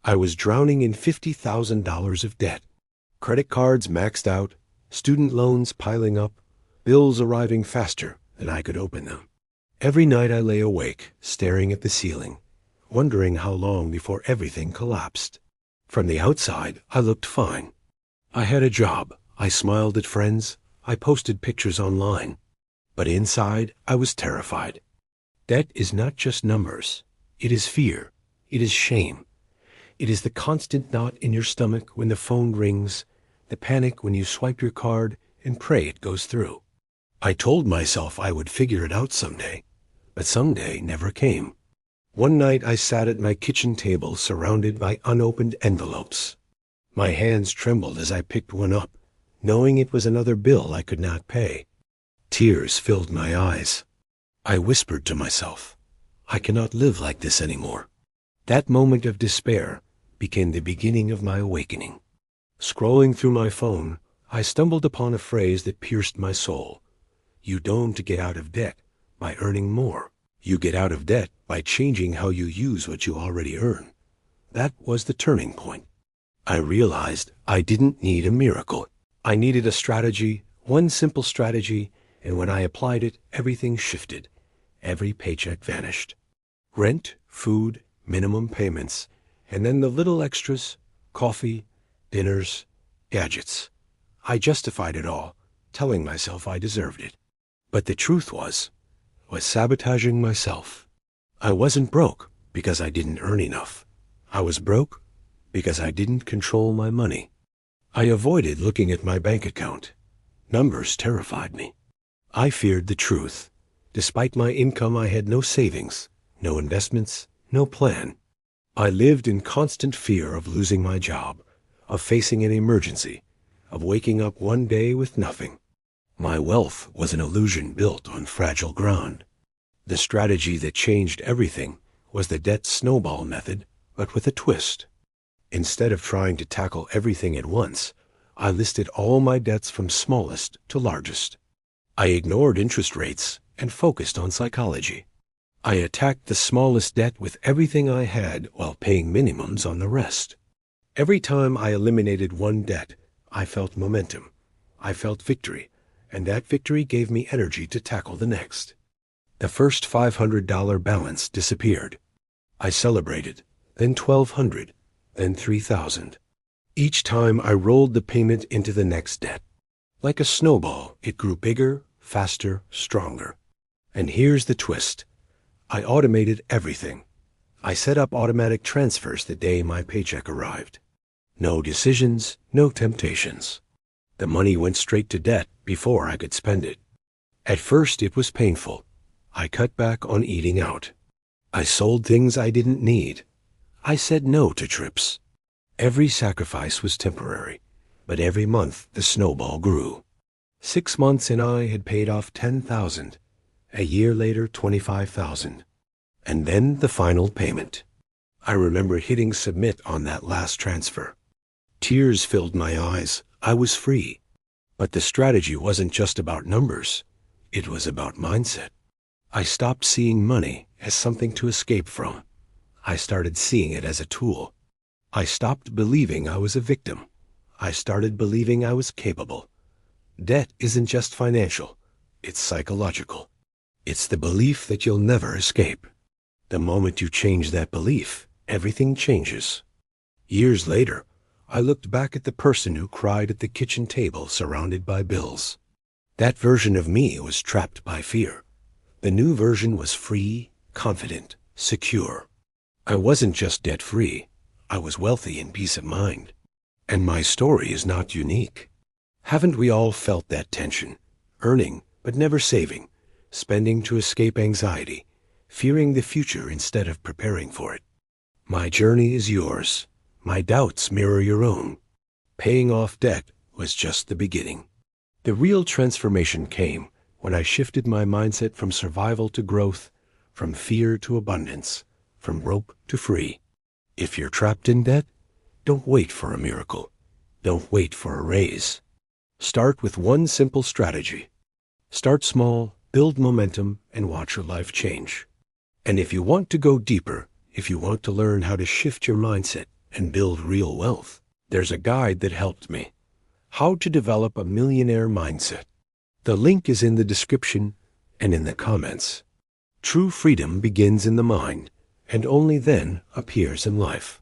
I was drowning in $50,000 of debt. Credit cards maxed out, student loans piling up, bills arriving faster than I could open them. Every night I lay awake, staring at the ceiling, wondering how long before everything collapsed. From the outside, I looked fine. I had a job, I smiled at friends, I posted pictures online. But inside, I was terrified. Debt is not just numbers. It is fear. It is shame. It is the constant knot in your stomach when the phone rings, the panic when you swipe your card and pray it goes through. I told myself I would figure it out someday, but someday never came. One night I sat at my kitchen table surrounded by unopened envelopes. My hands trembled as I picked one up, knowing it was another bill I could not pay. Tears filled my eyes. I whispered to myself, I cannot live like this anymore. That moment of despair became the beginning of my awakening. Scrolling through my phone, I stumbled upon a phrase that pierced my soul. You don't get out of debt by earning more. You get out of debt by changing how you use what you already earn. That was the turning point. I realized I didn't need a miracle. I needed a strategy, one simple strategy, and when I applied it, everything shifted. Every paycheck vanished. Rent, food, minimum payments, and then the little extras, coffee, dinners, gadgets. I justified it all, telling myself I deserved it. But the truth was sabotaging myself. I wasn't broke because I didn't earn enough. I was broke because I didn't control my money. I avoided looking at my bank account. Numbers terrified me. I feared the truth. Despite my income, I had no savings, no investments, no plan. I lived in constant fear of losing my job, of facing an emergency, of waking up one day with nothing. My wealth was an illusion built on fragile ground. The strategy that changed everything was the debt snowball method, but with a twist. Instead of trying to tackle everything at once, I listed all my debts from smallest to largest. I ignored interest rates and focused on psychology. I attacked the smallest debt with everything I had while paying minimums on the rest. Every time I eliminated one debt, I felt momentum. I felt victory, and that victory gave me energy to tackle the next. The first $500 balance disappeared. I celebrated, then $1,200, then $3,000. Each time I rolled the payment into the next debt. Like a snowball, it grew bigger, faster, stronger. And here's the twist. I automated everything. I set up automatic transfers the day my paycheck arrived. No decisions, no temptations. The money went straight to debt before I could spend it. At first it was painful. I cut back on eating out. I sold things I didn't need. I said no to trips. Every sacrifice was temporary, but every month the snowball grew. 6 months and I had paid off $10,000. A year later, $25,000. And then the final payment. I remember hitting submit on that last transfer. Tears filled my eyes. I was free. But the strategy wasn't just about numbers. It was about mindset. I stopped seeing money as something to escape from. I started seeing it as a tool. I stopped believing I was a victim. I started believing I was capable. Debt isn't just financial. It's psychological. It's the belief that you'll never escape. The moment you change that belief, everything changes. Years later, I looked back at the person who cried at the kitchen table surrounded by bills. That version of me was trapped by fear. The new version was free, confident, secure. I wasn't just debt-free. I was wealthy in peace of mind. And my story is not unique. Haven't we all felt that tension? Earning, but never saving. Spending to escape anxiety. Fearing the future instead of preparing for it. My journey is yours. My doubts mirror your own. Paying off debt was just the beginning. The real transformation came when I shifted my mindset from survival to growth, from fear to abundance, from broke to free. If you're trapped in debt, don't wait for a miracle. Don't wait for a raise. Start with one simple strategy. Start small, build momentum, and watch your life change. And if you want to go deeper, if you want to learn how to shift your mindset, and build real wealth. There's a guide that helped me. How to Develop a Millionaire Mindset. The link is in the description and in the comments. True freedom begins in the mind and only then appears in life.